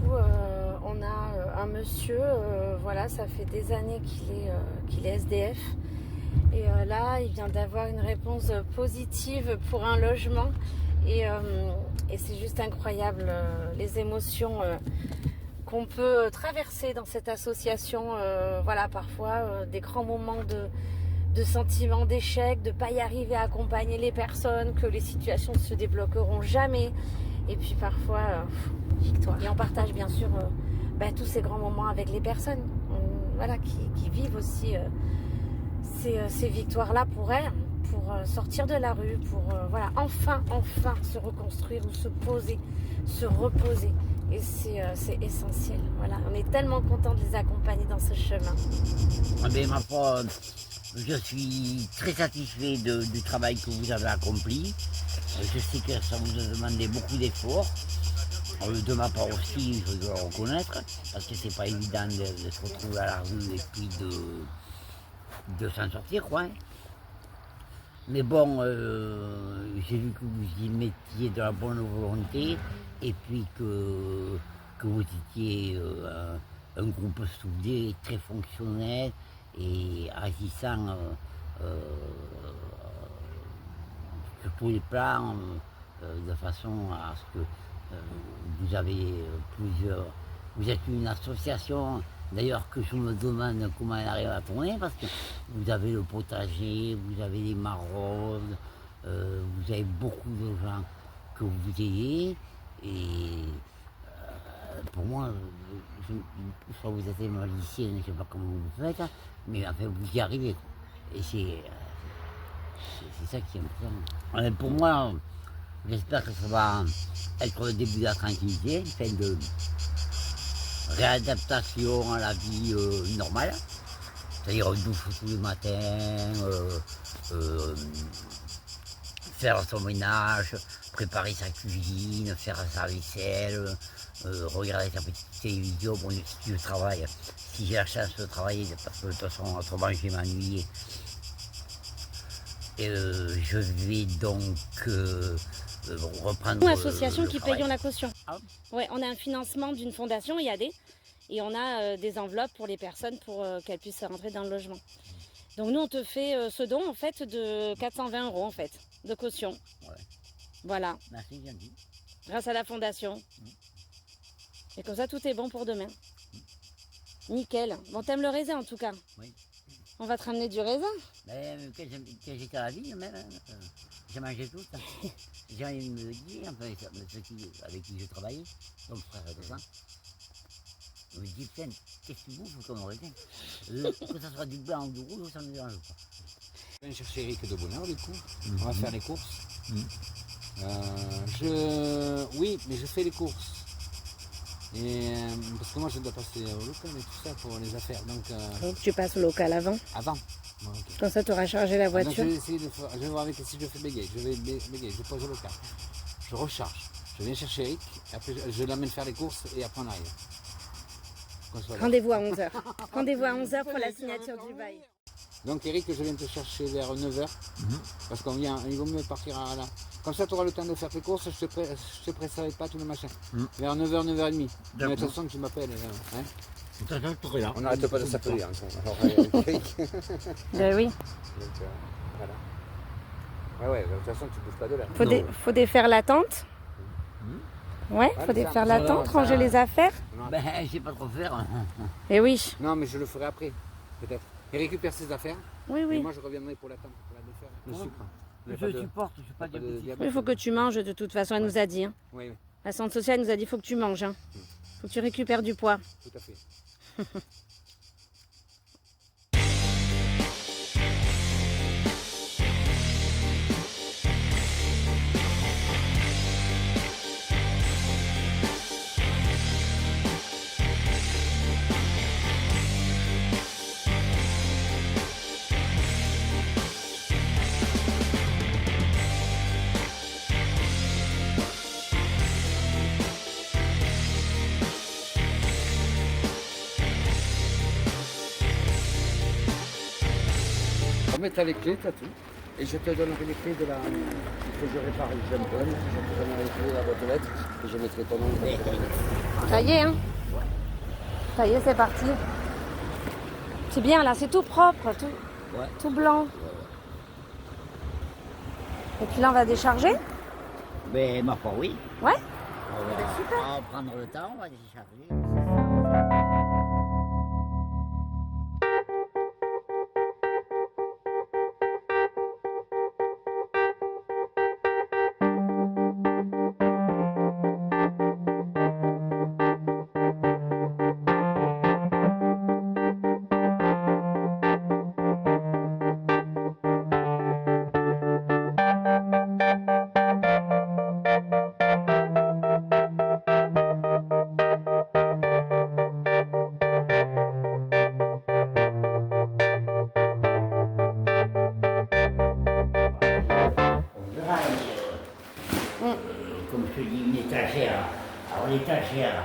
on a un monsieur, voilà, ça fait des années qu'il est SDF. Et là, il vient d'avoir une réponse positive pour un logement. Et c'est juste incroyable, les émotions qu'on peut traverser dans cette association. Voilà, parfois, des grands moments de sentiment d'échec, de ne pas y arriver à accompagner les personnes, que les situations ne se débloqueront jamais. Et puis parfois, victoire. Et on partage bien sûr tous ces grands moments avec les personnes voilà, qui vivent aussi ces victoires-là pour elles, pour sortir de la rue, pour voilà, enfin se reconstruire ou se poser, se reposer. Et c'est essentiel. Voilà. On est tellement content de les accompagner dans ce chemin. Mais ma foi, je suis très satisfait du travail que vous avez accompli. Je sais que ça vous a demandé beaucoup d'efforts. De ma part aussi, je dois le reconnaître, parce que c'est pas évident de se retrouver à la rue et puis de s'en sortir, quoi. Mais bon, j'ai vu que vous y mettiez de la bonne volonté et puis que vous étiez un groupe soudé, très fonctionnel et agissant sur tous les plans de façon à ce que vous avez plusieurs... Vous êtes une association, d'ailleurs que je me demande comment elle arrive à tourner, parce que vous avez le potager, vous avez les maraudes, vous avez beaucoup de gens que vous aidez, et pour moi, je crois que vous êtes magicien, je ne sais pas comment vous faites, mais enfin vous y arrivez. Et c'est ça qui est important. Pour moi, j'espère que ça va être le début de la tranquillité, fin de réadaptation à la vie normale. C'est-à-dire douche tous les matins, faire son ménage, préparer sa cuisine, faire sa vaisselle, regarder sa petite télévision. Bon, si je travaille, si j'ai la chance de travailler, parce que de toute façon, autrement, je vais m'ennuyer. Je vais donc reprendre. Une association qui travail. payons la caution. Ah. Ouais, on a un financement d'une fondation IAD et on a des enveloppes pour les personnes pour qu'elles puissent rentrer dans le logement. Donc nous on te fait ce don en fait de 420 € en fait de caution. Ouais. Voilà. Merci, gentil. Grâce à la fondation. Et comme ça tout est bon pour demain. Nickel. Bon, t'aimes le raisin en tout cas. Oui. On va te ramener du raisin. Mais quand j'étais à la ville, même, j'ai mangé tout. Les gens ils me disaient, enfin, ceux avec qui je travaillais, mon frère et tout ça, ils me disaient, putain, qu'est-ce que tu bouffes comme raisin? Que ça soit du blanc ou du rouge, ça ne me dérange pas. Je viens chercher Eric de Bonheur, du coup. On va faire les courses. Oui, mais je fais les courses. Et, parce que moi, je dois passer au local et tout ça pour les affaires. Donc Tu passes au local avant. avant. Bon, okay. Comme ça tu auras chargé la voiture. Donc, je vais voir avec si je fais bégayer. Je vais bégayer, je pose au local. Je recharge. Je viens chercher Eric, après je l'amène faire les courses et après on arrive. Rendez-vous à 11h. Rendez-vous à 11h pour la signature du bail. Donc Eric, je viens te chercher vers 9h. Parce il vaut mieux partir à la... Comme ça, tu auras le temps de faire tes courses, je te presserai pas tout le machin. Vers 9h, 9h30. Mais de toute façon, tu m'appelles. Hein. On n'arrête pas de s'appeler. Ben oui. Donc, voilà. Ouais, de toute façon, tu ne bouges pas de là. Faut défaire la tente. Ouais, faut défaire la tente, ranger les affaires. Ben, je sais pas trop faire. Et oui. Non, mais je le ferai après, peut-être. Il récupère ses affaires. Oui, Et oui. moi, je reviendrai pour la tente, pour la défaire. Le sucre. Je supporte, je ne suis pas diabétique. Il faut que tu manges, de toute façon, elle nous a dit. Hein. Oui, La centre sociale nous a dit, il faut que tu manges. Hein. Faut que tu récupères du poids. tout à fait. On met les clés, t'as tout. Et je te donnerai les clés de la... que je répare le jambon, je te donnerai les clés de la boîte aux lettres et je mettrai ton nom. Ça y est, hein? Ça y est, c'est parti. C'est bien là, c'est tout propre, tout blanc. Et puis là, on va décharger? Mais ma foi, oui. Ouais? On va prendre le temps, on va décharger. Comme je te dis, une étagère. Alors l'étagère,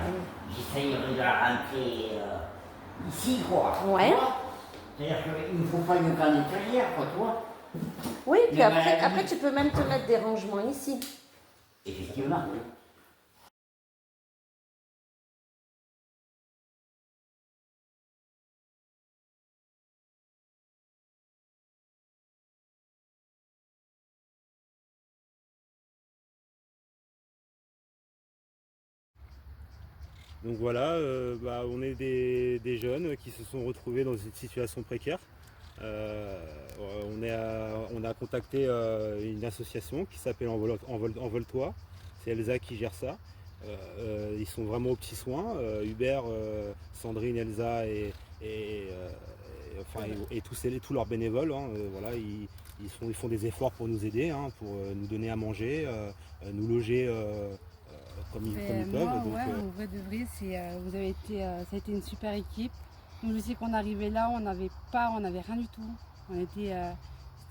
j'essayerai de la rentrer ici, quoi. Ouais. C'est-à-dire qu'il ne faut pas une grande étagère, quoi, toi. Oui, puis Mais après, tu peux même te mettre des rangements ici. Effectivement. Donc voilà, on est des jeunes qui se sont retrouvés dans une situation précaire. On a contacté une association qui s'appelle Envole-toi. C'est Elsa qui gère ça. Ils sont vraiment aux petits soins. Hubert, Sandrine, Elsa et tous leurs bénévoles. Voilà, ils font des efforts pour nous aider, pour nous donner à manger, nous loger comme ils peuvent. Donc, en vrai de vrai, ça a été une super équipe. Nous, je sais qu'on arrivait là, on n'avait rien du tout. On était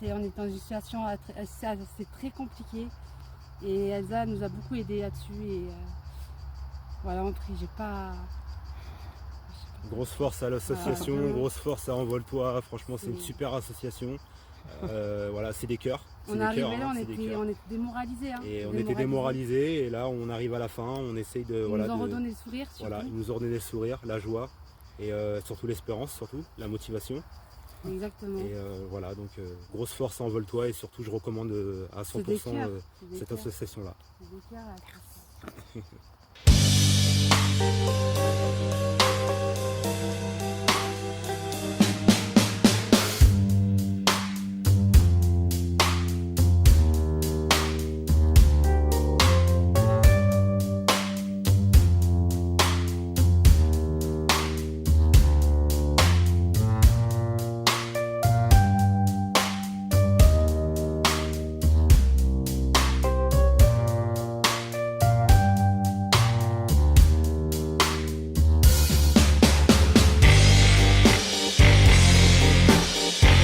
dans une situation assez très compliquée. Et Elsa nous a beaucoup aidés là-dessus. Et voilà, on prie. Grosse force à l'association, grosse force à Envole-toi. Franchement, c'est une super association. Voilà, c'est des cœurs. On est arrivé là, on était démoralisés. Et on était démoralisés. Et là, on arrive à la fin. On essaye de. Ils nous ont redonné le sourire. Voilà, ils nous ont redonné le sourire, la joie et surtout l'espérance, la motivation. Exactement. Et voilà, donc grosse force à Envole-toi et surtout je recommande à 100% cette association-là. C'est des cœurs, là.